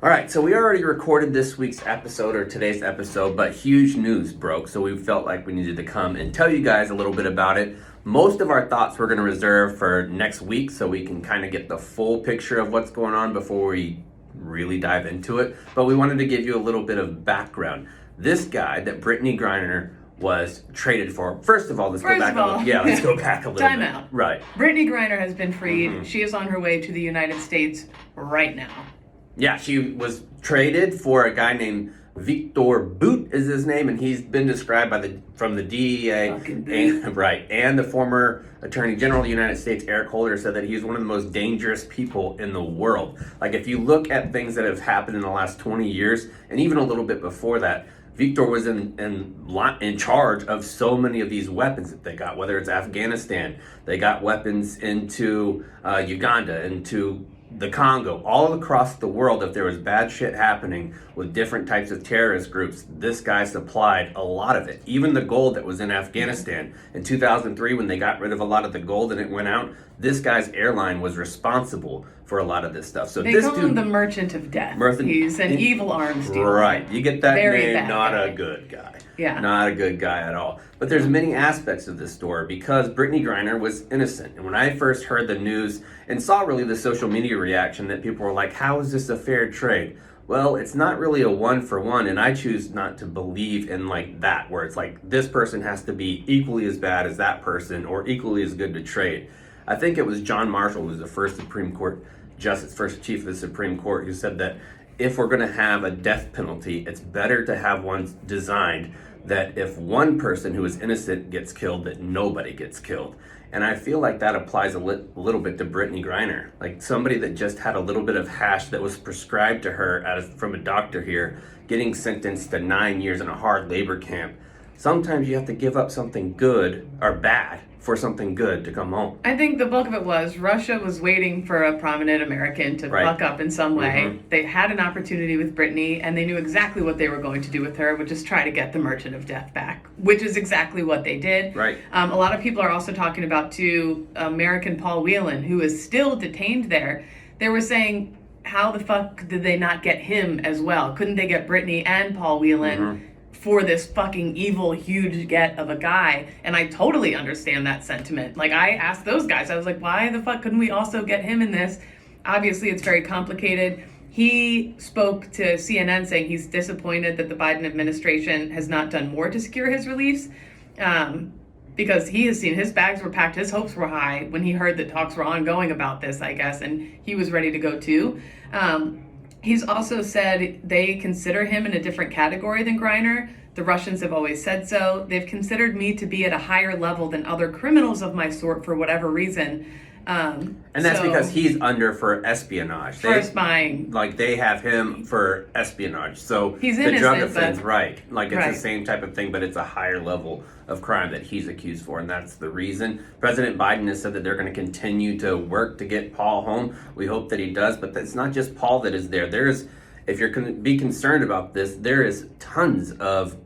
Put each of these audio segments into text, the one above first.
All right, so we already recorded this week's episode or today's episode, but huge news broke, so we felt like we needed to come and tell you guys a little bit about it. Most of our thoughts we're going to reserve for next week so we can kind of get the full picture of what's going on before we really dive into it, but we wanted to give you a little bit of background. This guy that Brittney Griner was traded for. First of all, let's go back a little Time bit. out. Right. Brittney Griner has been freed. She is on her way to the United States right now. Yeah, she was traded for a guy named Victor Bout is his name, and he's been described from the DEA and the former Attorney General of the United States, Eric Holder, said that he's one of the most dangerous people in the world. Like, if you look at things that have happened in the last 20 years, and even a little bit before that, Victor was in charge of so many of these weapons that they got, whether it's Afghanistan, they got weapons into Uganda, into the Congo, all across the world. If there was bad shit happening with different types of terrorist groups, this guy supplied a lot of it. Even the gold that was in Afghanistan in 2003, when they got rid of a lot of the gold and it went out, this guy's airline was responsible for a lot of this stuff. So they call him the Merchant of Death. He's an evil arms dealer. Right. You get that Very name, not guy. a good guy. Yeah. Not a good guy at all. But there's many aspects of this story because Brittney Griner was innocent. And when I first heard the news and saw really the social media reaction, that people were like, how is this a fair trade? Well, it's not really a one for one, and I choose not to believe in like that, where it's like this person has to be equally as bad as that person or equally as good to trade. I think it was John Marshall, who was the first Supreme Court Justice, first chief of the Supreme Court, who said that if we're going to have a death penalty, it's better to have one designed that if one person who is innocent gets killed, that nobody gets killed. And I feel like that applies a little bit to Brittney Griner. Like somebody that just had a little bit of hash that was prescribed to her from a doctor here, getting sentenced to 9 years in a hard labor camp. Sometimes you have to give up something good or bad for something good to come home. I think the bulk of it was Russia was waiting for a prominent American to fuck up in some way. They had an opportunity with Brittney, and they knew exactly what they were going to do with her, which is try to get the Merchant of Death back, which is exactly what they did. Right. A lot of people are also talking about, too, American Paul Whelan, who is still detained there. They were saying, how the fuck did they not get him as well? Couldn't they get Brittney and Paul Whelan for this fucking evil, huge get of a guy? And I totally understand that sentiment. Like, I asked those guys, I was like, why the fuck couldn't we also get him in this? Obviously, it's very complicated. He spoke to CNN saying he's disappointed that the Biden administration has not done more to secure his release, because he has seen his bags were packed, his hopes were high when he heard that talks were ongoing about this, I guess, and he was ready to go too. He's also said they consider him in a different category than Griner. The Russians have always said so. They've considered me to be at a higher level than other criminals of my sort for whatever reason. And that's because he's under for espionage. For spying. Like, they have him for espionage. So he's the innocent, drug offense, but, right. Like, it's right. the same type of thing, but it's a higher level of crime that he's accused for, and that's the reason. President Biden has said that they're going to continue to work to get Paul home. We hope that he does, but it's not just Paul that is there. If you're going to be concerned about this, there is tons of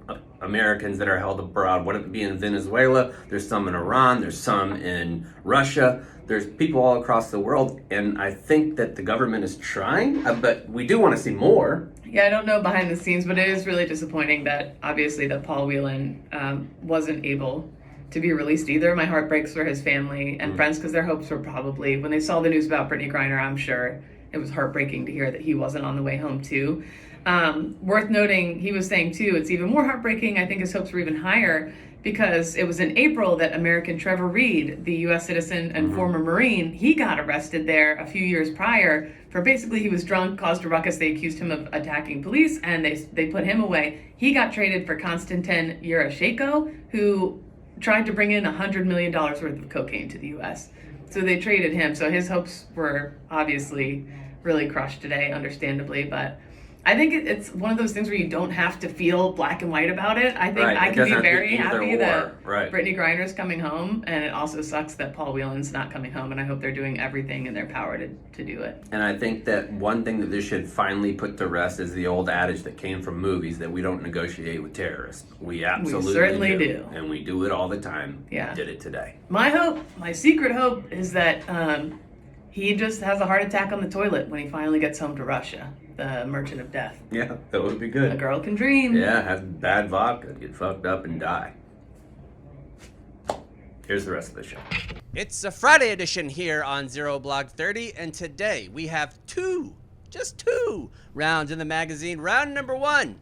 Americans that are held abroad, whether it be in Venezuela, there's some in Iran, there's some in Russia, there's people all across the world, and I think that the government is trying, but we do want to see more. Yeah, I don't know behind the scenes, but it is really disappointing that obviously that Paul Whelan wasn't able to be released either. My heart breaks for his family and friends, because their hopes were probably, when they saw the news about Brittney Griner, I'm sure it was heartbreaking to hear that he wasn't on the way home too. Worth noting, he was saying too, it's even more heartbreaking, I think his hopes were even higher, because it was in April that American Trevor Reed, the U.S. citizen and former Marine, he got arrested there a few years prior for basically he was drunk, caused a ruckus, they accused him of attacking police, and they put him away. He got traded for Konstantin Yaroshenko, who tried to bring in $100 million worth of cocaine to the U.S. So they traded him. So his hopes were obviously really crushed today, understandably, but I think it's one of those things where you don't have to feel black and white about it. I think I can be very happy that Brittney Griner's coming home, and it also sucks that Paul Whelan's not coming home, and I hope they're doing everything in their power to do it. And I think that one thing that this should finally put to rest is the old adage that came from movies that we don't negotiate with terrorists. We absolutely certainly do. And we do it all the time. Yeah. We did it today. My hope, my secret hope, is that he just has a heart attack on the toilet when he finally gets home to Russia. the Merchant of Death. Yeah, that would be A good. girl can dream. Yeah, have bad vodka, get fucked up, and die. Here's the rest of the show. It's a Friday edition here on Zero Blog 30, and today we have just two rounds in the magazine. Round number 1.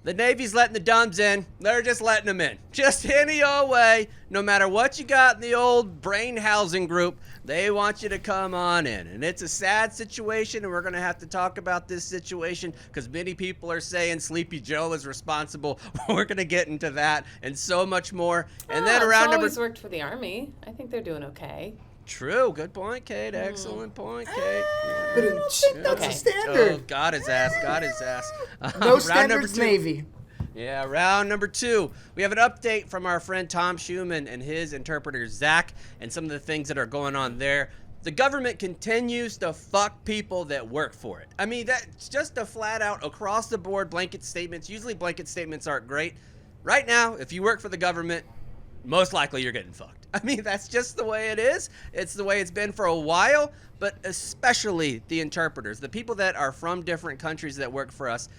The Navy's letting the dumbs in. They're just letting them in. Just any old way. No matter what you got in the old brain housing group, they want you to come on in. And it's a sad situation, and we're going to have to talk about this situation because many people are saying Sleepy Joe is responsible. We're going to get into that and so much more. And then around number... It's always worked for the Army. I think they're doing okay. True. Good point, Kate. Excellent point, Kate. But I don't think that's a standard. Oh, got his ass. No standards, Navy. Yeah, round number 2. We have an update from our friend Tom Schumann and his interpreter, Zach, and some of the things that are going on there. The government continues to fuck people that work for it. I mean, that's just a flat out across the board blanket statements. Usually blanket statements aren't great. Right now, if you work for the government, most likely you're getting fucked. I mean, that's just the way it is. It's the way it's been for a while, but especially the interpreters, the people that are from different countries that work for us.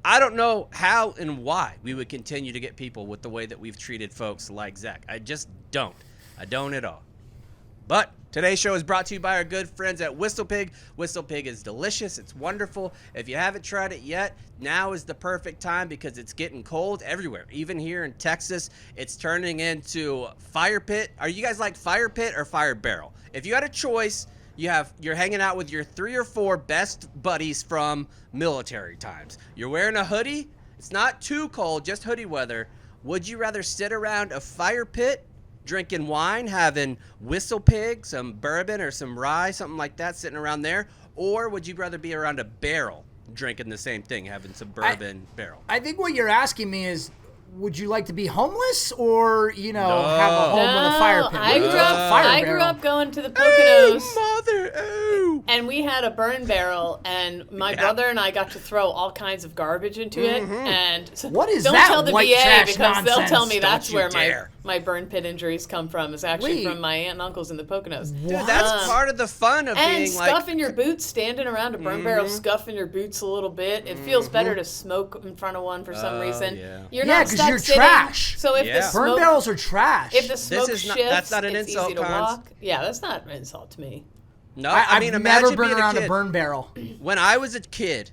I don't know how and why we would continue to get people with the way that we've treated folks like Zach. I just don't. I don't at all. But today's show is brought to you by our good friends at WhistlePig. WhistlePig is delicious. It's wonderful. If you haven't tried it yet, now is the perfect time because it's getting cold everywhere. Even here in Texas, it's turning into fire pit. Are you guys like fire pit or fire barrel? If you had a choice, you're hanging out with your 3 or 4 best buddies from military times. You're wearing a hoodie. It's not too cold, just hoodie weather. Would you rather sit around a fire pit drinking wine, having WhistlePig, some bourbon or some rye, something like that, sitting around there? Or would you rather be around a barrel drinking the same thing, having some bourbon barrel? I think what you're asking me is, would you like to be homeless or, have a home with a fire pit? I grew up going to the Poconos. Oh, mother, oh. And we had a burn barrel, and my brother and I got to throw all kinds of garbage into it. And so What is don't that tell the white VA trash because nonsense? they'll tell me Don't that's you where dare. my burn pit injuries come from. Is actually Wait. from my aunt and uncles in the Poconos. Dude, that's part of the fun of And being stuff in your boots, standing around a burn barrel, scuffing your boots a little bit. It feels better to smoke in front of one for some reason. yeah. You're Yeah, not 'cause stuck you're sitting. trash. So if Yeah. the Burn smoke, barrels are trash. if the smoke is not- shifts, that's not an it's insult, easy to Cons. walk. Yeah, that's not an insult to me. No, I've mean, never imagine been being around a kid. a burn barrel. When I was a kid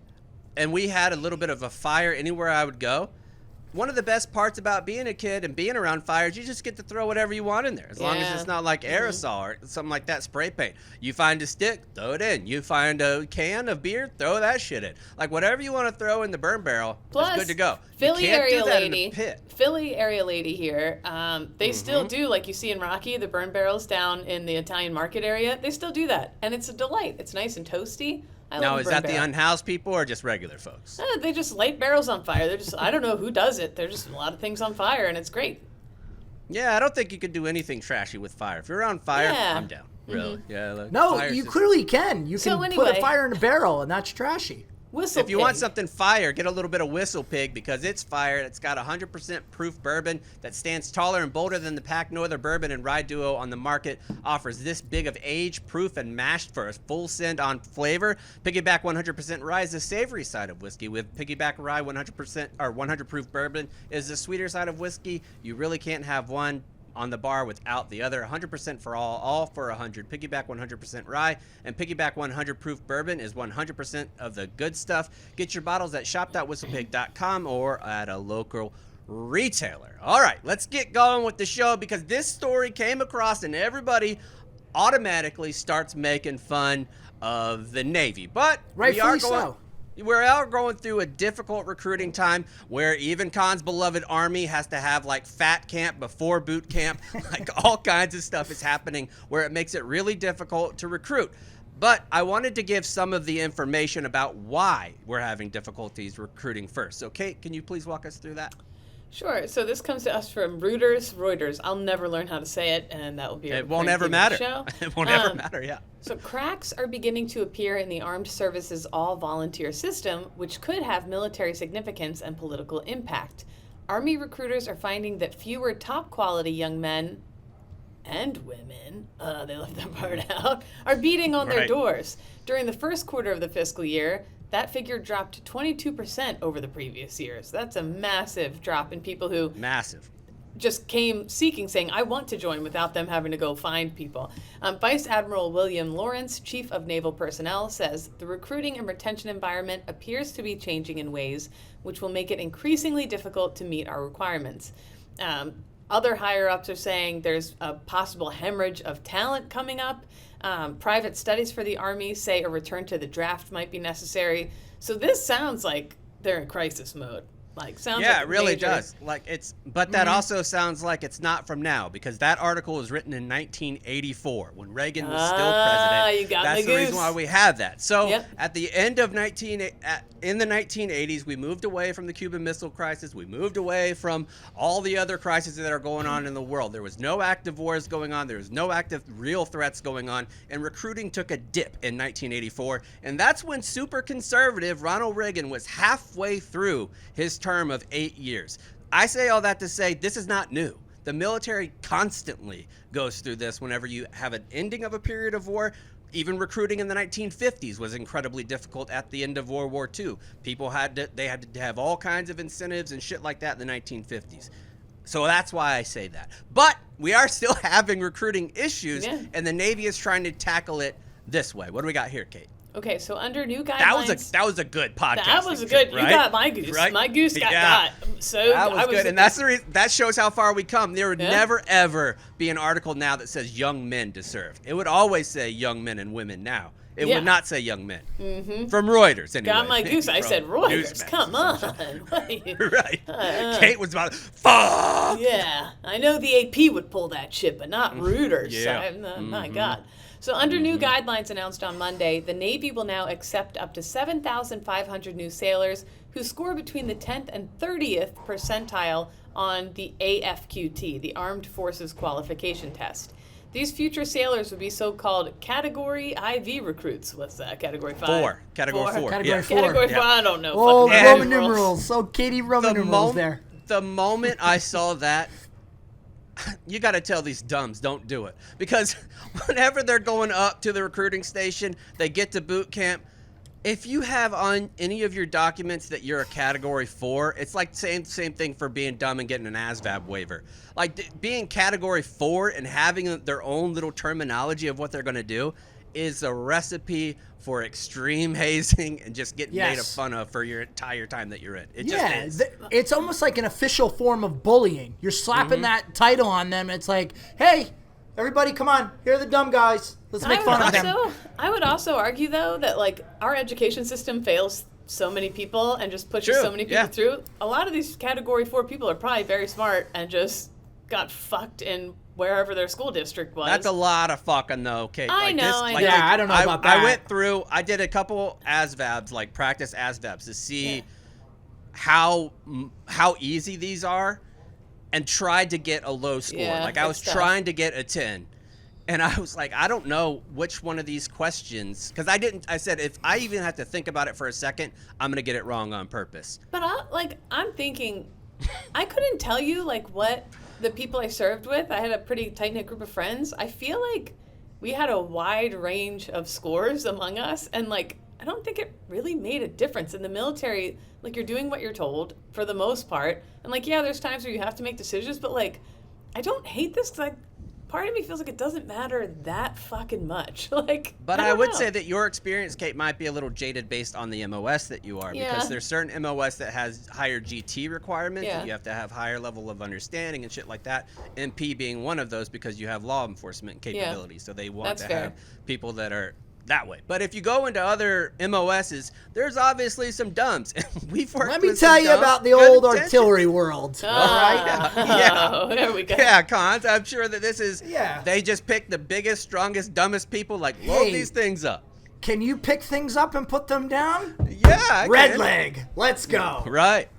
and we had a little bit of a fire anywhere I would go, one of the best parts about being a kid and being around fires, you just get to throw whatever you want in there. As long as Yeah. it's not like aerosol or something like that, spray paint. You find a stick, throw it in. You find a can of beer, throw that shit in. Like whatever you want to throw in the burn barrel, Plus, it's good to go. Philly you can't area do that lady, in a pit. Philly area lady here. They still do, like you see in Rocky, the burn barrels down in the Italian market area. They still do that, and it's a delight. It's nice and toasty. I Now, love a is burn that the barrel. unhoused people or just regular folks? They just light barrels on fire. They're just, I don't know who does it. They're just a lot of things on fire, and it's great. Yeah, I don't think you can do anything trashy with fire. If you're around fire, Yeah. I'm down. Really? Yeah. Like, No, fire's you just- clearly can. You So can anyway. put a fire in a barrel, and that's trashy. Whistle If you want pig. something fire, get a little bit of WhistlePig because it's fire. It's got 100% proof bourbon that stands taller and bolder than the Pack No Other Bourbon and Rye Duo on the market. Offers this big of age, proof, and mashed for a full send on flavor. Piggyback 100% Rye is the savory side of whiskey, with Piggyback Rye 100% or 100 proof bourbon is the sweeter side of whiskey. You really can't have one on the bar without the other. 100% for all for 100. Piggyback 100% rye and Piggyback 100 proof bourbon is 100% of the good stuff. Get your bottles at shop.whistlepig.com or at a local retailer. All right, let's get going with the show because this story came across and everybody automatically starts making fun of the Navy. But Rightfully so. We're all going through a difficult recruiting time where even Khan's beloved Army has to have like fat camp before boot camp. Like all kinds of stuff is happening where it makes it really difficult to recruit. But I wanted to give some of the information about why we're having difficulties recruiting first. So Kate, can you please walk us through that? Sure. So this comes to us from Reuters. I'll never learn how to say it, and that will be. It won't ever recurring theme of the matter. show. It won't ever matter, yeah. So cracks are beginning to appear in the Armed Services all-volunteer system, which could have military significance and political impact. Army recruiters are finding that fewer top-quality young men and women, they left that part out, are beating on their Right. doors. During the first quarter of the fiscal year, that figure dropped 22% over the previous years. That's a massive drop in people who Massive. just came seeking, saying, I want to join, without them having to go find people. Vice Admiral William Lawrence, Chief of Naval Personnel, says the recruiting and retention environment appears to be changing in ways which will make it increasingly difficult to meet our requirements. Other higher-ups are saying there's a possible hemorrhage of talent coming up. Private studies for the Army say a return to the draft might be necessary. So this sounds like they're in crisis mode. Sounds Yeah, like it really major. does. But that also sounds like it's not from now, because that article was written in 1984 when Reagan was still president. You got That's my the reason goose. why we have that. So Yep. at the end of in the 1980s, we moved away from the Cuban Missile Crisis. We moved away from all the other crises that are going on in the world. There was no active wars going on. There was no active real threats going on. And recruiting took a dip in 1984. And that's when super conservative Ronald Reagan was halfway through his term of 8 years. I say all that to say this is not new. The military constantly goes through this whenever you have an ending of a period of war. Even recruiting in the 1950s was incredibly difficult at the end of World War II. People had to have all kinds of incentives and shit like that in the 1950s. So that's why I say that. But we are still having recruiting issues, and the Navy is trying to tackle it this way. What do we got here, Kate? Okay, so under new guidelines... That was a good podcast. That was a good... Right? You got my goose. Right? My goose got. So that was good, and that's the reason. That shows how far we come. There would never ever be an article now that says young men to serve. It would always say young men and women now. It would not say young men. Mm-hmm. From Reuters, anyway. Got my goose. I said Reuters. Newsmax. Come on. What are you- Right. Kate was about, fuck! Yeah, I know the AP would pull that shit, but not Reuters. Yeah. My God. So under new guidelines announced on Monday, the Navy will now accept up to 7,500 new sailors who score between the 10th and 30th percentile on the AFQT, the Armed Forces Qualification Test. These future sailors would be so-called Category IV recruits. What's that? Category 5? Category 4. Category 4. Category 4, I don't know. Oh, Fucking Roman numerals. So Katie, Roman numerals there. The moment I saw that, you got to tell these dumbs, don't do it. Because whenever they're going up to the recruiting station, they get to boot camp. If you have on any of your documents that you're a Category 4, it's like same thing for being dumb and getting an ASVAB waiver. Like being Category 4 and having their own little terminology of what they're going to do is a recipe for extreme hazing and just getting made fun of for your entire time that you're in. It just is. It's almost like an official form of bullying. You're slapping that title on them. It's like, hey, everybody, come on. Here are the dumb guys. Let's make fun of them. I would also argue, though, that our education system fails so many people and just pushes so many people through. A lot of these Category 4 people are probably very smart and just got fucked in wherever their school district was. That's a lot of fucking, though, Kate. I know. I don't know about that. I went through, I did a couple ASVABs, practice ASVABs to see how easy these are and tried to get a low score. I was trying to get a 10. And I was like, I don't know which one of these questions, because I said, if I even have to think about it for a second, I'm going to get it wrong on purpose. But I'm thinking, I couldn't tell you what the people I served with. I had a pretty tight-knit group of friends. I feel like we had a wide range of scores among us, and I don't think it really made a difference. In the military, you're doing what you're told for the most part, and there's times where you have to make decisions, but I don't hate this because part of me feels like it doesn't matter that fucking much. But I would say that your experience, Kate, might be a little jaded based on the MOS that you are, because there's certain MOS that has higher GT requirements. That you have to have higher level of understanding and shit like that. MP being one of those because you have law enforcement capabilities. So they want to have people that are that way. But if you go into other MOSs, there's obviously some dumbs. We've worked Let me with tell some you dumbs. about the Good old intentions. artillery world. Oh, there we go. Yeah, Cons. I'm sure that this is. They just pick the biggest, strongest, dumbest people. Load these things up. Can you pick things up and put them down? Yeah, I Red can. leg. Let's go. Right.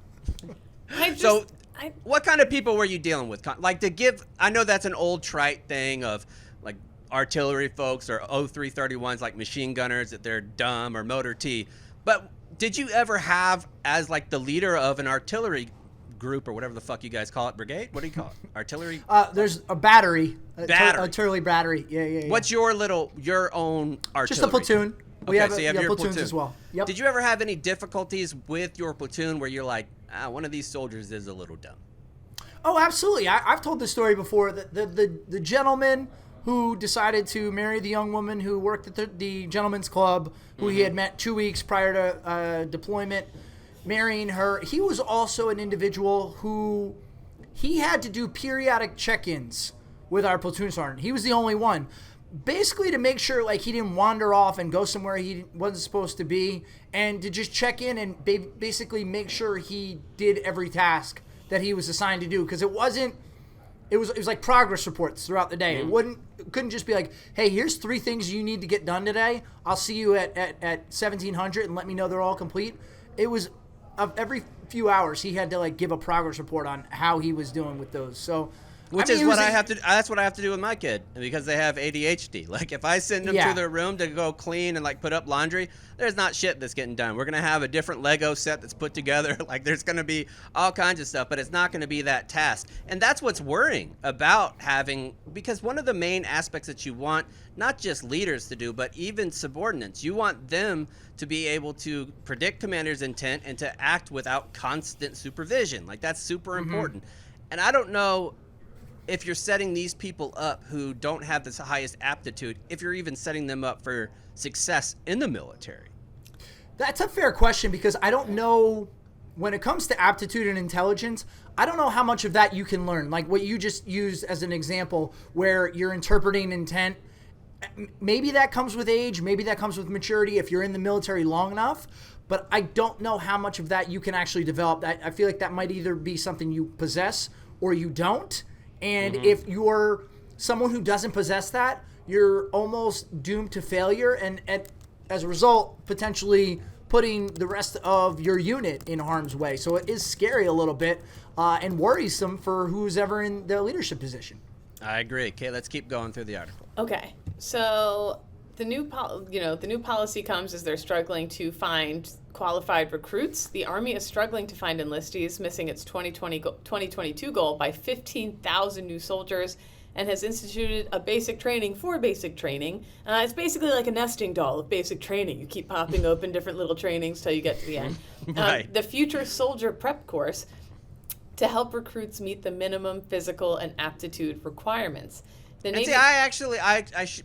What kind of people were you dealing with? I know that's an old trite thing of artillery folks or 0331s, machine gunners, that they're dumb, or motor T. But did you ever have, as the leader of an artillery group, or whatever the fuck you guys call it, brigade? What do you call it? Artillery? There's a battery. Battery. Artillery battery. Yeah. What's your own artillery? Just a platoon. We have, so you have your platoons platoon as well. Yep. Did you ever have any difficulties with your platoon where you're like, one of these soldiers is a little dumb? Oh, absolutely. I've told this story before. The gentleman who decided to marry the young woman who worked at the gentleman's club, who he had met 2 weeks prior to deployment, marrying her. He was also an individual who he had to do periodic check-ins with our platoon sergeant. He was the only one. Basically to make sure like he didn't wander off and go somewhere he wasn't supposed to be, and to just check in and basically make sure he did every task that he was assigned to do, because it was like progress reports throughout the day. It couldn't just be like, hey, here's 3 things you need to get done today. I'll see you at 1700 and let me know they're all complete. It was every few hours he had to like give a progress report on how he was doing with those. So that's what I have to do with my kid, because they have ADHD. Like if I send them to their room to go clean and like put up laundry, there's not shit that's getting done. We're going to have a different Lego set that's put together. Like there's going to be all kinds of stuff, but it's not going to be that task. And that's what's worrying about having, because one of the main aspects that you want, not just leaders to do, but even subordinates, you want them to be able to predict commander's intent and to act without constant supervision. Like that's super important. And I don't know if you're setting these people up who don't have the highest aptitude, if you're even setting them up for success in the military. That's a fair question, because I don't know, when it comes to aptitude and intelligence, I don't know how much of that you can learn. Like what you just used as an example, where you're interpreting intent. Maybe that comes with age, maybe that comes with maturity if you're in the military long enough, but I don't know how much of that you can actually develop. I feel like that might either be something you possess or you don't. And if you're someone who doesn't possess that, you're almost doomed to failure, and as a result, potentially putting the rest of your unit in harm's way. So it is scary a little bit and worrisome for who's ever in the leadership position. I agree. Okay, let's keep going through the article. Okay, so the new policy comes as they're struggling to qualified recruits. The Army is struggling to find enlistees, missing its 2022 goal by 15,000 new soldiers, and has instituted a basic training for basic training. It's basically like a nesting doll of basic training. You keep popping open different little trainings till you get to the end. Right. The Future Soldier Prep Course to help recruits meet the minimum physical and aptitude requirements. And see, I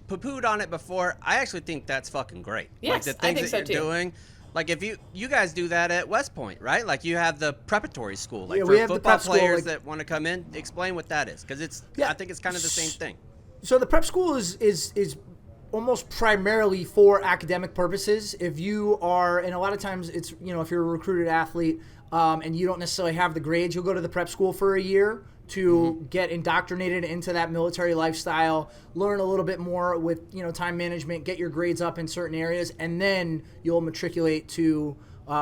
poo-pooed on it before. I actually think that's fucking great. Yes, like the things I think that so you're too. doing. Like if you guys do that at West Point, right? Like you have the preparatory school. Like Yeah, for we have the football prep school, players like- that want to come in, explain what that is, because I think it's kind of the same thing. So the prep school is almost primarily for academic purposes. If you are, and a lot of times it's, if you're a recruited athlete and you don't necessarily have the grades, you'll go to the prep school for a year to get indoctrinated into that military lifestyle, learn a little bit more with, time management, get your grades up in certain areas, and then you'll matriculate to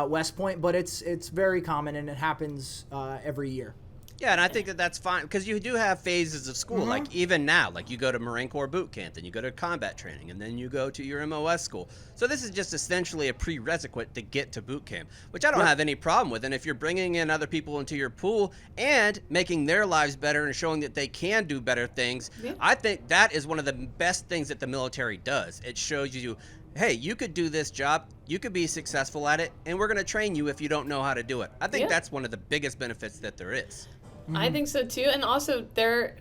West Point. But it's very common, and it happens every year. Yeah, and I think that's fine, because you do have phases of school. Like even now, like you go to Marine Corps boot camp, then you go to combat training, and then you go to your MOS school. So this is just essentially a prerequisite to get to boot camp, which I don't have any problem with. And if you're bringing in other people into your pool and making their lives better and showing that they can do better things, I think that is one of the best things that the military does. It shows you, hey, you could do this job, you could be successful at it, and we're going to train you if you don't know how to do it. I think that's one of the biggest benefits that there is. I think so too, and also the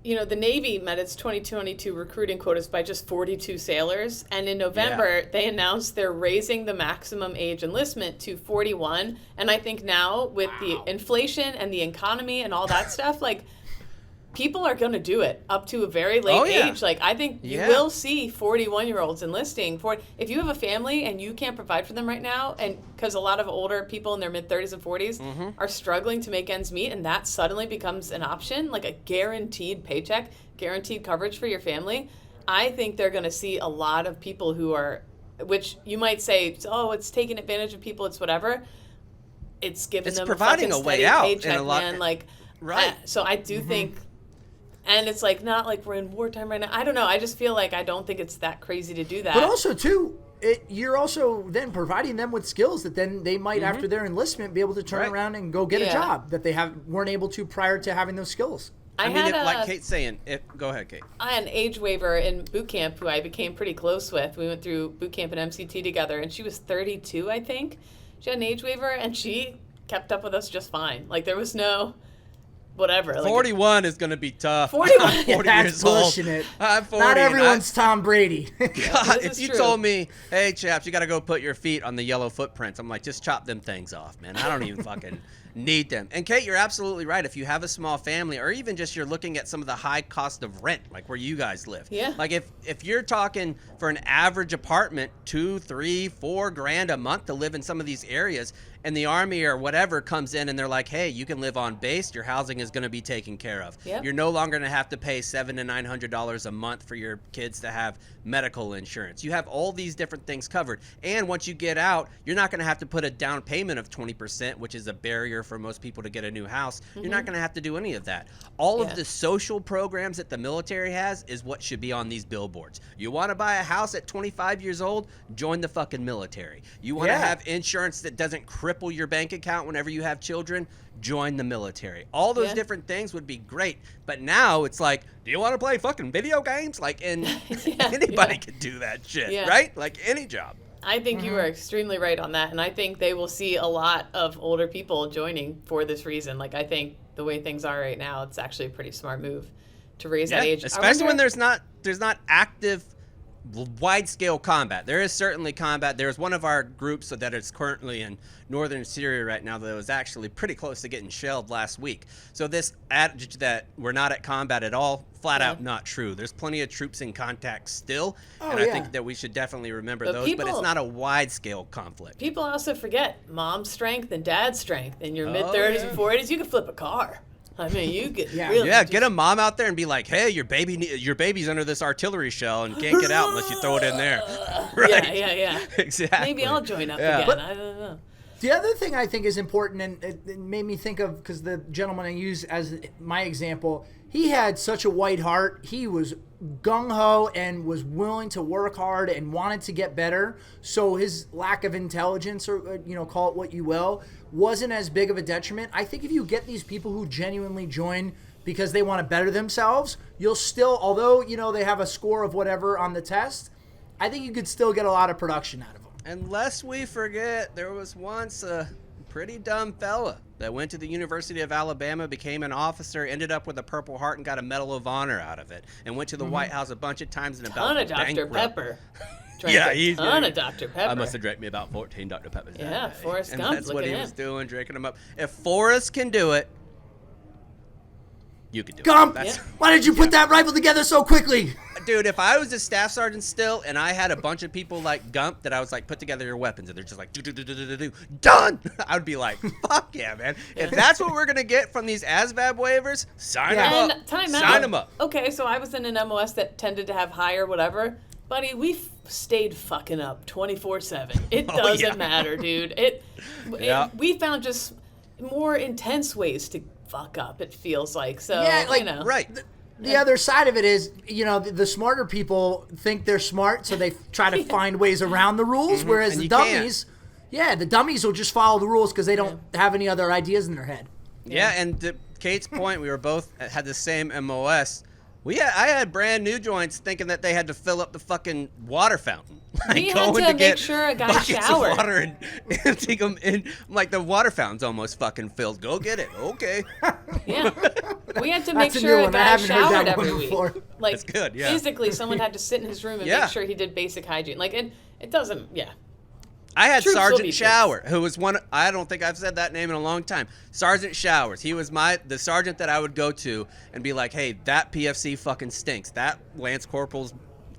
Navy met its 2022 recruiting quotas by just 42 sailors, and in November they announced they're raising the maximum age enlistment to 41, and I think now with the inflation and the economy and all that stuff, like, people are going to do it up to a very late age. Like, I think you will see 41-year-olds enlisting. If you have a family and you can't provide for them right now, and because a lot of older people in their mid-30s and 40s are struggling to make ends meet, and that suddenly becomes an option, like a guaranteed paycheck, guaranteed coverage for your family, I think they're going to see a lot of people who are, which you might say, oh, it's taking advantage of people, it's whatever. It's giving them providing a a way steady out paycheck, in a lot, man. Like, right. So I do think. And it's like, not like we're in wartime right now. I don't know. I just feel like I don't think it's that crazy to do that. But also, too, you're also then providing them with skills that then they might, after their enlistment, be able to turn around and go get a job that they weren't able to prior to having those skills. I mean, had like Kate's saying, go ahead, Kate. I had an age waiver in boot camp who I became pretty close with. We went through boot camp and MCT together, and she was 32, I think. She had an age waiver, and she kept up with us just fine. Like, there was no whatever. 41 is going to be tough. 41. I'm 40 That's years old. pushing it. I'm 40. Not everyone's Tom Brady. God, This if is you true. told me, hey, chaps, you got to go put your feet on the yellow footprints, I'm like, just chop them things off, man. I don't even fucking need them. And Kate, you're absolutely right. If you have a small family, or even just you're looking at some of the high cost of rent, like where you guys live. Yeah. Like if you're talking for an average apartment, $2, $3, $4 a month to live in some of these areas, and the Army or whatever comes in and they're like, hey, you can live on base, your housing is going to be taken care of. Yep. You're no longer going to have to pay $700 to $900 a month for your kids to have medical insurance. You have all these different things covered. And once you get out, you're not going to have to put a down payment of 20%, which is a barrier for most people to get a new house. You're not going to have to do any of that. All of the social programs that the military has is what should be on these billboards. You want to buy a house at 25 years old? Join the fucking military. You want to have insurance that doesn't cripple your bank account whenever you have children? Join the military. All those different things would be great. But now it's like, do you want to play fucking video games? Like, and anybody can do that shit, right? Like any job. I think you are extremely right on that, and I think they will see a lot of older people joining for this reason. Like, I think the way things are right now, it's actually a pretty smart move to raise that age. Especially when there's not active wide-scale combat. There is certainly combat. There's one of our groups that is currently in northern Syria right now that was actually pretty close to getting shelled last week. So this adage that we're not at combat at all, flat out not true. There's plenty of troops in contact still, and I think that we should definitely remember those, but it's not a wide-scale conflict. People also forget mom's strength and dad's strength. In your mid-30s and 40s, you can flip a car. I mean, you could really get a mom out there and be like, hey, your baby's under this artillery shell and can't get out unless you throw it in there. Right. Yeah. Exactly. Maybe I'll join up again. I don't know. The other thing I think is important, and it made me think of, because the gentleman I use as my example, he had such a white heart. He was gung-ho and was willing to work hard and wanted to get better. So his lack of intelligence, or call it what you will, wasn't as big of a detriment. I think if you get these people who genuinely join because they want to better themselves, you'll still, although they have a score of whatever on the test, I think you could still get a lot of production out of them. Unless we forget, there was once a pretty dumb fella that went to the University of Alabama, became an officer, ended up with a Purple Heart and got a Medal of Honor out of it, and went to the White House a bunch of times and about ton of Dr. bankrupt. Pepper. He's ton of Dr. Pepper. I must have drank me about 14 Dr. Peppers. Yeah, Forrest and Gump. that's what look he at was him. doing, drinking them up. If Forrest can do it, you can do Gump, it. why did you put that rifle together so quickly? Dude, if I was a staff sergeant still and I had a bunch of people like Gump that I was like, put together your weapons, and they're just like, do, done! I would be like, fuck yeah, man. If that's what we're going to get from these ASVAB waivers, sign them up. Sign them up. Okay, so I was in an MOS that tended to have higher whatever. Buddy, we stayed fucking up 24/7. It doesn't matter, dude. We found just more intense ways to fuck up, it feels like. So, Right. The other side of it is, the smarter people think they're smart, so they try to find ways around the rules, whereas And the you dummies, the dummies will just follow the rules because they don't have any other ideas in their head. Yeah, and to Kate's point, we were both had the same MOS. I had brand new joints thinking that they had to fill up the fucking water fountain. We had to make sure a guy showered. Of water and empty them in. I'm like, the water fountain's almost fucking filled. Go get it. Okay. Yeah. We had to make That's a sure new a one. I guy haven't heard showered that one every week. before. Like, That's good, yeah. Physically, someone had to sit in his room and make sure he did basic hygiene. Like, it doesn't, I had Troops will be Sergeant pissed. Shower, who was one. I don't think I've said that name in a long time. Sergeant Showers. He was the sergeant that I would go to and be like, "Hey, that PFC fucking stinks. That Lance Corporal's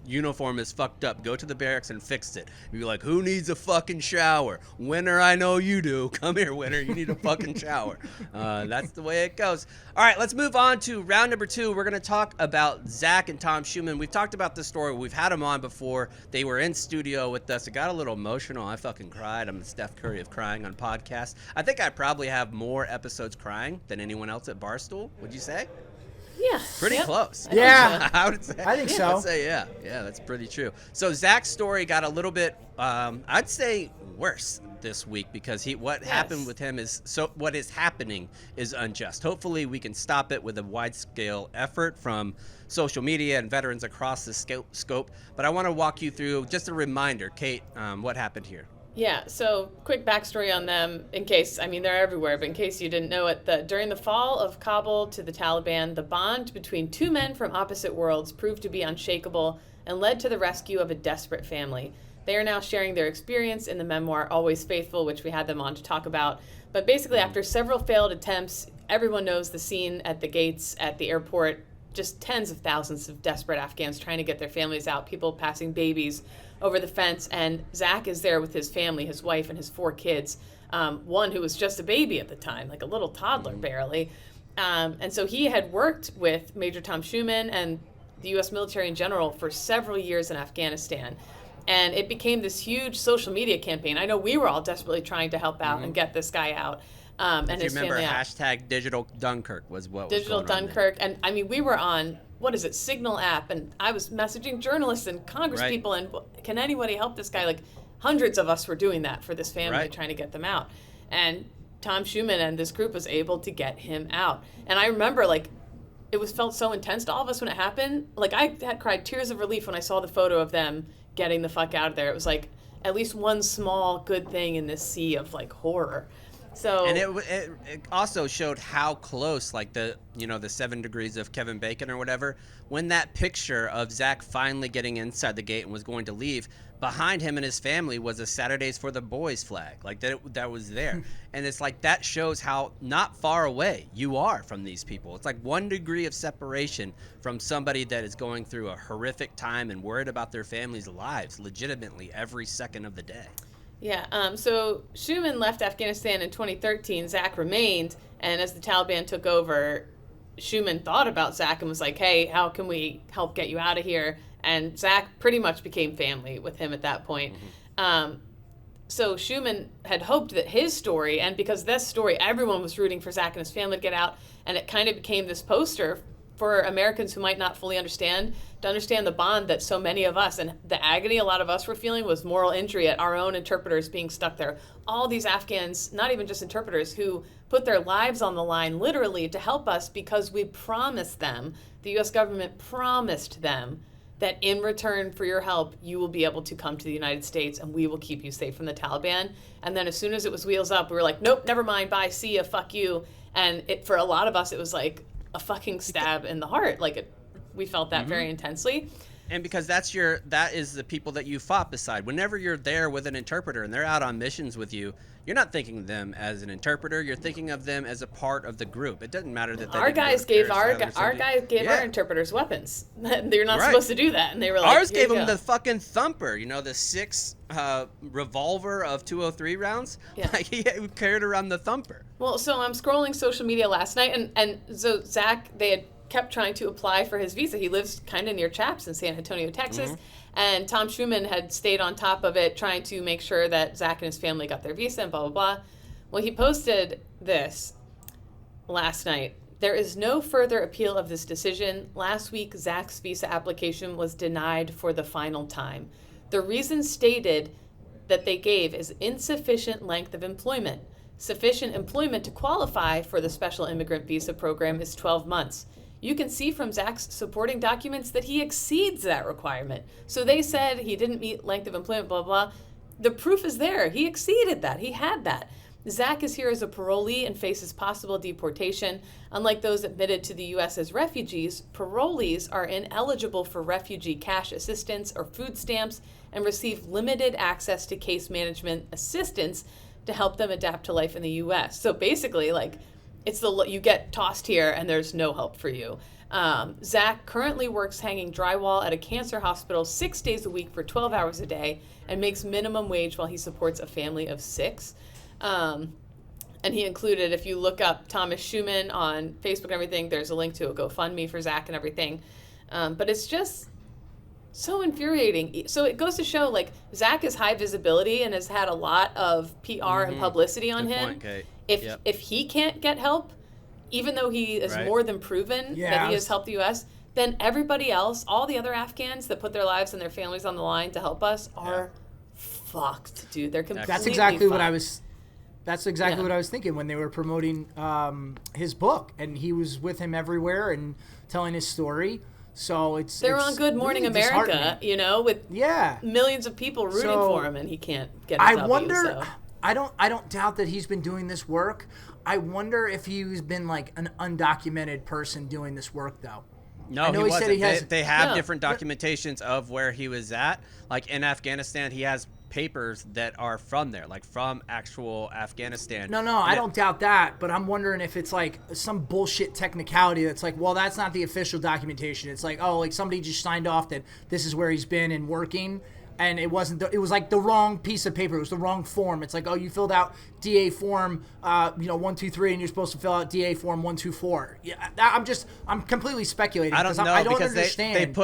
uniform is fucked up. Go to the barracks and fix it." Be like, "Who needs a fucking shower? Winter, I know you do. Come here, Winter. You need a fucking shower." That's the way it goes. All right, let's move on to round number 2. We're going to talk about Zach and Tom Schumann. We've talked about this story. We've had them on before. They were in studio with us. It got a little emotional. I fucking cried. I'm the Steph Curry of crying on podcasts. I think I probably have more episodes crying than anyone else at Barstool. Would you say? Yeah. Pretty close. Yeah. I would say. I think so. I'd say, yeah, that's pretty true. So Zach's story got a little bit, I'd say, worse. this week because what happened with him what is happening is unjust. Hopefully we can stop it with a wide-scale effort from social media and veterans across the scope. But I want to walk you through just a reminder, Kate, what happened here. Yeah, so quick backstory on them in case, they're everywhere, but in case you didn't know it, during the fall of Kabul to the Taliban, the bond between two men from opposite worlds proved to be unshakable and led to the rescue of a desperate family. They are now sharing their experience in the memoir Always Faithful, which we had them on to talk about. But basically, after several failed attempts, everyone knows the scene at the gates at the airport, just tens of thousands of desperate Afghans trying to get their families out, people passing babies over the fence, and Zach is there with his family, his wife and his 4 kids, one who was just a baby at the time, like a little toddler barely. And so he had worked with Major Tom Schuman and the U.S. military in general for several years in Afghanistan. And it became this huge social media campaign. I know we were all desperately trying to help out and get this guy out. And his family out. Hashtag Digital Dunkirk was what Digital was going Dunkirk. on there. And we were on, Signal app, and I was messaging journalists and congresspeople, and can anybody help this guy? Like, hundreds of us were doing that for this family, trying to get them out. And Tom Schuman and this group was able to get him out. And I remember, it felt so intense to all of us when it happened. Like, I had cried tears of relief when I saw the photo of them getting the fuck out of there. It was like at least one small good thing in this sea of horror. So, and it also showed how close, the 7 degrees of Kevin Bacon or whatever, when that picture of Zach finally getting inside the gate and was going to leave, behind him and his family was a Saturdays for the Boys flag. That was there. And it's that shows how not far away you are from these people. It's 1 degree of separation from somebody that is going through a horrific time and worried about their family's lives legitimately every second of the day. Yeah, so Schuman left Afghanistan in 2013, Zach remained, and as the Taliban took over, Schuman thought about Zach and was like, hey, how can we help get you out of here? And Zach pretty much became family with him at that point. So Schuman had hoped that his story, and because this story, everyone was rooting for Zach and his family to get out, and it kind of became this poster for Americans who might not fully understand, to understand the bond that so many of us, and the agony a lot of us were feeling was moral injury at our own interpreters being stuck there. All these Afghans, not even just interpreters, who put their lives on the line literally to help us because we promised them, the U.S. government promised them, that in return for your help, you will be able to come to the United States and we will keep you safe from the Taliban. And then as soon as it was wheels up, we were like, nope, never mind, bye, see ya, fuck you. And for a lot of us, it was like a fucking stab in the heart. We felt that very intensely. And because that is the people that you fought beside. Whenever you're there with an interpreter and they're out on missions with you, you're not thinking of them as an interpreter. You're thinking of them as a part of the group. It doesn't matter that our guys gave our interpreters weapons. They're not supposed to do that, and they were like, ours gave them the fucking thumper. The 6 revolver of 203 rounds. Yeah. He carried around the thumper. Well, so I'm scrolling social media last night, and so Zach, they had kept trying to apply for his visa. He lives kind of near Chaps in San Antonio, Texas. And Tom Schuman had stayed on top of it, trying to make sure that Zach and his family got their visa and blah, blah, blah. Well, he posted this last night. There is no further appeal of this decision. Last week, Zach's visa application was denied for the final time. The reason stated that they gave is insufficient length of employment. Sufficient employment to qualify for the special immigrant visa program is 12 months. You can see from Zach's supporting documents that he exceeds that requirement. So they said he didn't meet length of employment, blah, blah. The proof is there. He exceeded that. He had that. Zach is here as a parolee and faces possible deportation. Unlike those admitted to the U.S. as refugees, parolees are ineligible for refugee cash assistance or food stamps and receive limited access to case management assistance to help them adapt to life in the U.S. So basically, it's you get tossed here and there's no help for you. Zach currently works hanging drywall at a cancer hospital 6 days a week for 12 hours a day and makes minimum wage while he supports a family of 6. And he included, if you look up Thomas Schuman on Facebook and everything, there's a link to a GoFundMe for Zach and everything. But it's just so infuriating. So it goes to show, Zach is high visibility and has had a lot of PR and publicity on him. Point, Kate. If he can't get help, even though he is more than proven that he has helped the U.S., then everybody else, all the other Afghans that put their lives and their families on the line to help us, are fucked, dude. They're completely That's exactly what fucked. I was. That's exactly what I was thinking when they were promoting his book, and he was with him everywhere and telling his story. So they're on Good Morning really America, you know, with yeah, millions of people rooting for him, and he can't get. I wonder. I don't doubt that he's been doing this work. I wonder if he's been like an undocumented person doing this work, though. No, he wasn't. Said They have different documentations of where he was at. Like in Afghanistan, he has papers that are from there, like from actual Afghanistan. No, I don't doubt that, but I'm wondering if it's like some bullshit technicality that's like, well, that's not the official documentation. It's like, oh, like somebody just signed off that this is where he's been and working, and it wasn't. It was like the wrong piece of paper. It was the wrong form. It's like, oh, you filled out DA form, 123, and you're supposed to fill out DA form 124. Yeah, I'm completely speculating. I don't know I don't because understand.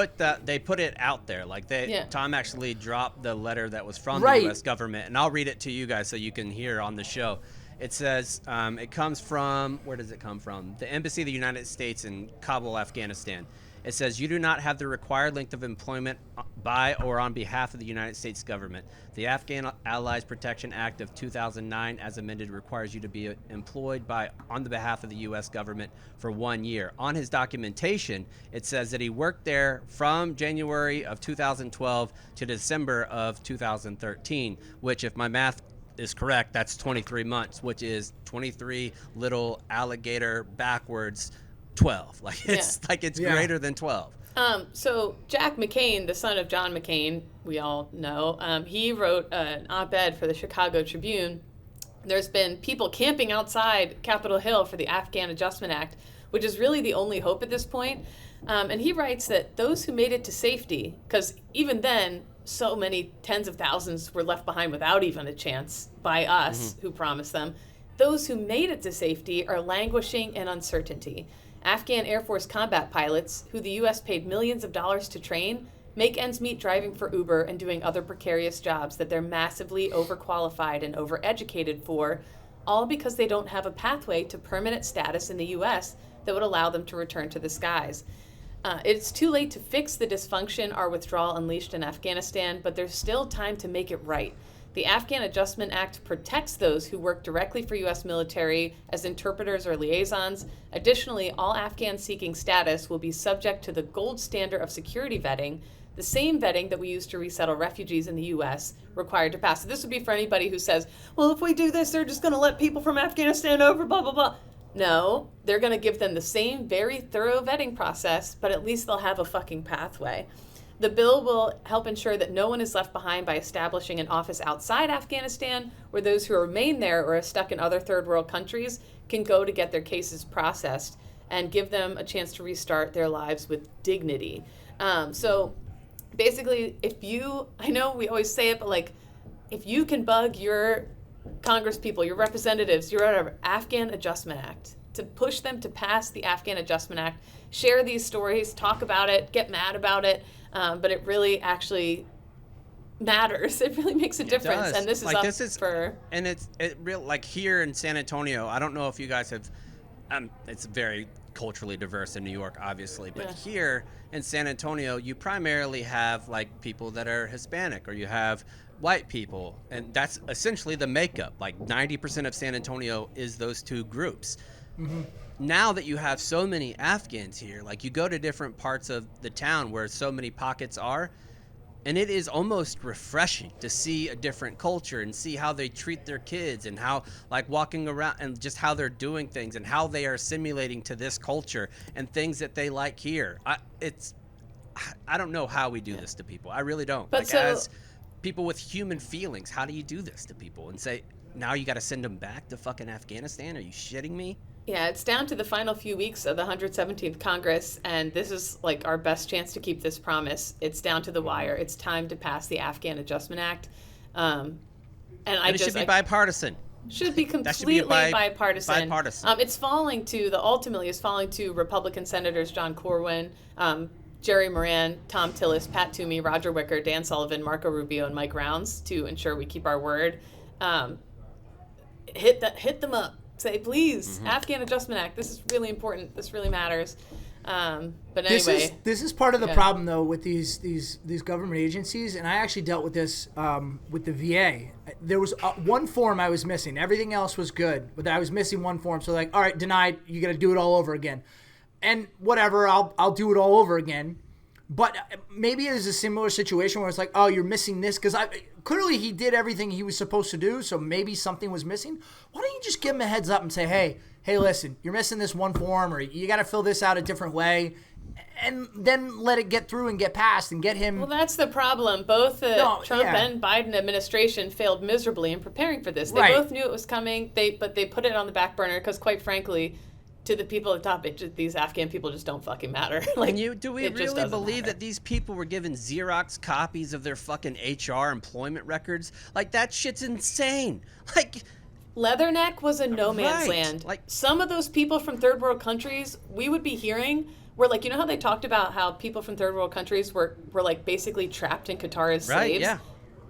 they put it out there. Like Tom actually dropped the letter that was from Right. the U.S. government, and I'll read it to you guys so you can hear on the show. It says it comes from, where does it come from? The Embassy of the United States in Kabul, Afghanistan. It says, you do not have the required length of employment by or on behalf of the United States government. The Afghan Allies Protection Act of 2009, as amended, requires you to be employed on the behalf of the U.S. government for 1 year. On his documentation, it says that he worked there from January of 2012 to December of 2013, which, if my math is correct, that's 23 months, which is 23 little alligator backwards 12. Like it's greater than 12. So Jack McCain, the son of John McCain, we all know, he wrote an op-ed for the Chicago Tribune. There's been people camping outside Capitol Hill for the Afghan Adjustment Act, which is really the only hope at this point. And he writes that those who made it to safety, because even then, so many tens of thousands were left behind without even a chance by us who promised them. Those who made it to safety are languishing in uncertainty. Afghan Air Force combat pilots, who the U.S. paid millions of dollars to train, make ends meet driving for Uber and doing other precarious jobs that they're massively overqualified and overeducated for, all because they don't have a pathway to permanent status in the U.S. that would allow them to return to the skies. It's too late to fix the dysfunction our withdrawal unleashed in Afghanistan, but there's still time to make it right. The Afghan Adjustment Act protects those who work directly for U.S. military as interpreters or liaisons. Additionally, all Afghans seeking status will be subject to the gold standard of security vetting, the same vetting that we use to resettle refugees in the U.S. required to pass. So this would be for anybody who says, well, if we do this, they're just going to let people from Afghanistan over, blah, blah, blah. No, they're going to give them the same very thorough vetting process, but at least they'll have a fucking pathway. The bill will help ensure that no one is left behind by establishing an office outside Afghanistan, where those who remain there or are stuck in other third world countries can go to get their cases processed and give them a chance to restart their lives with dignity. So basically, I know we always say it, but like, if you can bug your Congress people, your representatives, your whatever, Afghan Adjustment Act, to push them to pass the Afghan Adjustment Act, share these stories, talk about it, get mad about it, but it really actually matters. It really makes a difference, and this is like, and it's real. Like here in San Antonio, I don't know if you guys have. It's very culturally diverse in New York, obviously, but here in San Antonio, you primarily have like people that are Hispanic, or you have white people, and that's essentially the makeup. Like 90% of San Antonio is those two groups. Mm-hmm. Now that you have so many Afghans here, like you go to different parts of the town where so many pockets are, and it is almost refreshing to see a different culture and see how they treat their kids and how, like, walking around and just how they're doing things and how they are assimilating to this culture and things that they like here. I don't know how we do this to people. I really don't. But like, so, as people with human feelings, how do you do this to people and say, now you got to send them back to fucking Afghanistan? Are you shitting me? Yeah, it's down to the final few weeks of the 117th Congress, and this is like our best chance to keep this promise. It's down to the wire. It's time to pass the Afghan Adjustment Act. And it should be bipartisan. Should be completely bipartisan. It's ultimately falling to Republican Senators John Corwin, Jerry Moran, Tom Tillis, Pat Toomey, Roger Wicker, Dan Sullivan, Marco Rubio, and Mike Rounds to ensure we keep our word. Hit them up. Say, please, Afghan Adjustment Act. This is really important. This really matters. But anyway, this is part of the problem though with these government agencies, and I actually dealt with this with the VA. There was one form I was missing. Everything else was good, but I was missing one form. So like, all right, denied. You got to do it all over again, and whatever. I'll do it all over again. But maybe it is a similar situation where it's like, oh, you're missing this because clearly he did everything he was supposed to do, so maybe something was missing. Why don't you just give him a heads up and say, hey, listen, you're missing this one form, or you got to fill this out a different way, and then let it get through and get passed and get him. Well, that's the problem. Both the Trump and Biden administration failed miserably in preparing for this. They both knew it was coming, but they put it on the back burner because, quite frankly, to the people at the top, these Afghan people just don't fucking matter. Like, do we really believe that these people were given Xerox copies of their fucking HR employment records? Like, that shit's insane. Like, Leatherneck was a no man's land. Like, some of those people from third world countries, we would be hearing were like, you know how they talked about how people from third world countries were like basically trapped in Qatar as slaves? Right, yeah.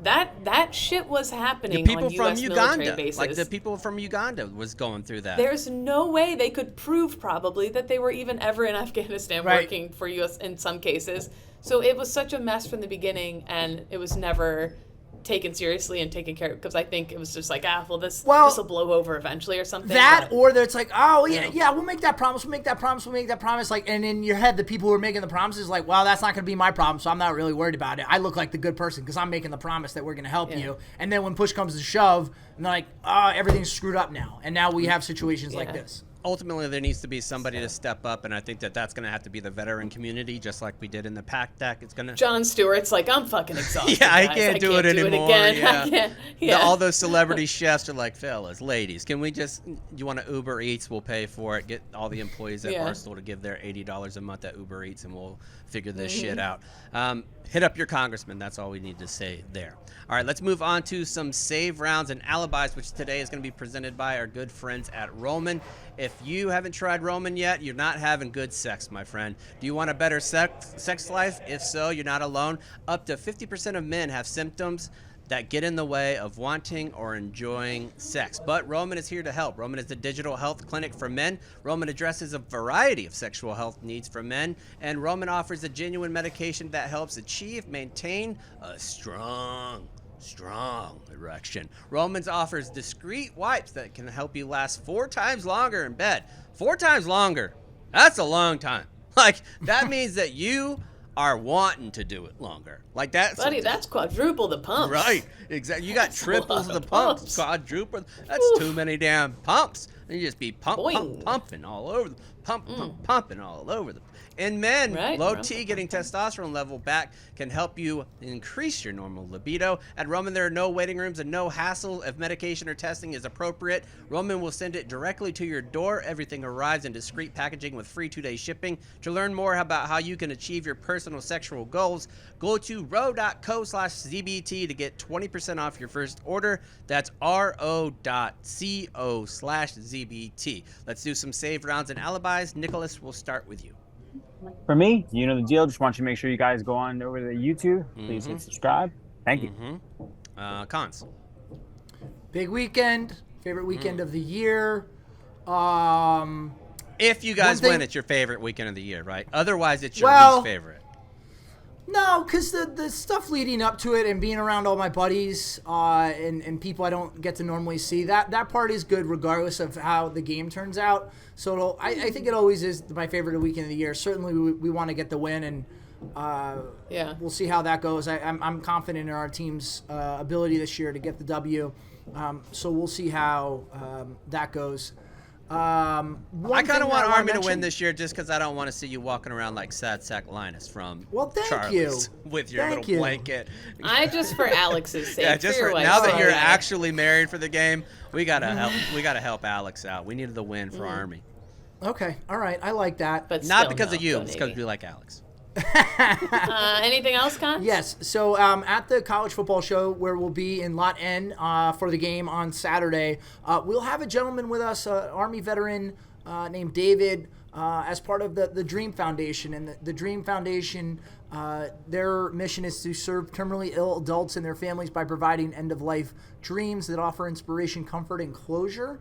That shit was happening the people on U.S. from military Uganda, bases. like the people from Uganda was going through that. There's no way they could prove probably that they were even ever in Afghanistan working for U.S. in some cases. So it was such a mess from the beginning, and it was never taken seriously and taken care of because I think it was just like, this will blow over eventually or something. Or it's like, we'll make that promise, like, and in your head the people who are making the promises like, well, that's not going to be my problem, so I'm not really worried about it. I look like the good person because I'm making the promise that we're going to help you, and then when push comes to shove, and they're like, everything's screwed up now, and now we have situations like this. Ultimately, there needs to be somebody to step up, and I think that's going to have to be the veteran community, just like we did in the PAC deck. It's going to. John Stewart's like, I'm fucking exhausted. I can't do it anymore. Yeah. All those celebrity chefs are like, fellas, ladies, can we just? You want to Uber Eats? We'll pay for it. Get all the employees at Barstool to give their $80 a month at Uber Eats, and we'll figure this shit out. Hit up your congressman. That's all we need to say there. All right, let's move on to some save rounds and alibis, which today is going to be presented by our good friends at Roman. If you haven't tried Roman yet, you're not having good sex, my friend. Do you want a better sex life? If so, you're not alone. Up to 50% of men have symptoms that get in the way of wanting or enjoying sex. But Roman is here to help. Roman is the digital health clinic for men. Roman addresses a variety of sexual health needs for men, and Roman offers a genuine medication that helps maintain a strong erection. Romans offers discreet wipes that can help you last 4 times longer in bed. 4 times longer. That's a long time. Like, that means that you are wanting to do it longer. Like that. Buddy, that's quadruple the pumps. Right. Exactly. You got triples the pumps. Quadruple. That's too many damn pumps. And you just be pumping all over the pumping all over the. In men, low T getting testosterone level back can help you increase your normal libido. At Roman, there are no waiting rooms and no hassle if medication or testing is appropriate. Roman will send it directly to your door. Everything arrives in discreet packaging with free 2-day shipping. To learn more about how you can achieve your personal sexual goals, go to ro.co/ZBT to get 20% off your first order. That's ro.co/ZBT. Let's do some save rounds and alibis. Nicholas, we'll start with you. For me, you know the deal. Just want you to make sure you guys go on over to YouTube. Please hit subscribe. Thank you. Cons. Big weekend. Favorite weekend of the year. If you guys win, it's your favorite weekend of the year, right? Otherwise, it's your least favorite. No, because the stuff leading up to it and being around all my buddies and people I don't get to normally see, that part is good regardless of how the game turns out. So I think it always is my favorite weekend of the year. Certainly we want to get the win, and we'll see how that goes. I'm confident in our team's ability this year to get the W. So we'll see how that goes. I kind of want Army to win this year just because I don't want to see you walking around like Sad Sack Linus from Charlie's with your little blanket. I just for Alex's sake. Yeah, just for now that you're actually married for the game, we gotta help. We gotta help Alex out. We needed the win for Army. Okay, all right, I like that, but not because of you. It's because we like Alex. Anything else, Con? Yes. So at the college football show where we'll be in Lot N for the game on Saturday, we'll have a gentleman with us, Army veteran, named David as part of the Dream Foundation. And the Dream Foundation, their mission is to serve terminally ill adults and their families by providing end-of-life dreams that offer inspiration, comfort, and closure.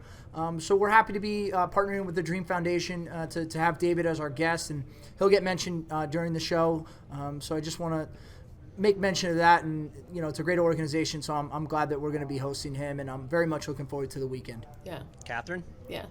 So we're happy to be partnering with the Dream Foundation to have David as our guest, and he'll get mentioned during the show. So I just want to make mention of that, and it's a great organization, so I'm glad that we're going to be hosting him, and I'm very much looking forward to the weekend. Yeah. Catherine? Yeah.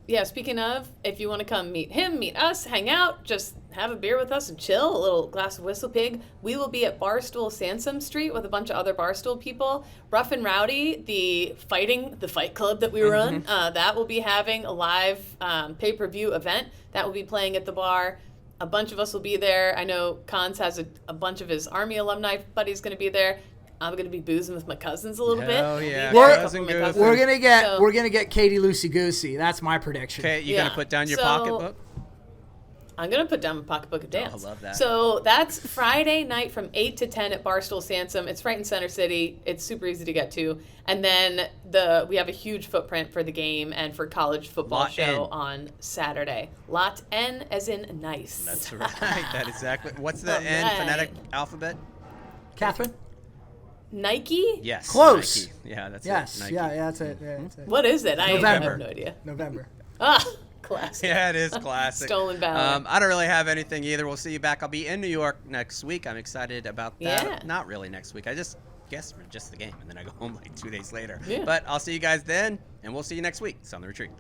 Yeah, speaking of, if you want to come meet him, meet us, hang out, just have a beer with us and chill, a little glass of WhistlePig, we will be at Barstool Sansom Street with a bunch of other Barstool people. Rough and Rowdy, the Fight Club that we run, that will be having a live pay-per-view event that will be playing at the bar. A bunch of us will be there. I know Cons has a bunch of his Army alumni buddies going to be there. I'm gonna be boozing with my cousins a little bit. Oh yeah, We're gonna get Katie Loosey Goosey. That's my prediction. Okay, you gonna put down your pocketbook? I'm gonna put down my pocketbook of dance. I love that. So that's Friday night from 8 to 10 at Barstool Sansom. It's right in Center City. It's super easy to get to. And then we have a huge footprint for the game and for college football show on Saturday. Lot N as in nice. That's right. That exactly. What's the N phonetic alphabet? Catherine? Nike? Yes. Close. Nike. Yeah, that's Yes. it. Nike. Yeah, that's it. Yeah, that's it. What is it? I November. have no idea. November. Classic. Yeah, it is classic. Stolen valor. I don't really have anything either. We'll see you back. I'll be in New York next week. I'm excited about that. Yeah. Not really next week. I just guess for just the game, and then I go home like 2 days later. Yeah. But I'll see you guys then, and we'll see you next week. It's On the Retreat.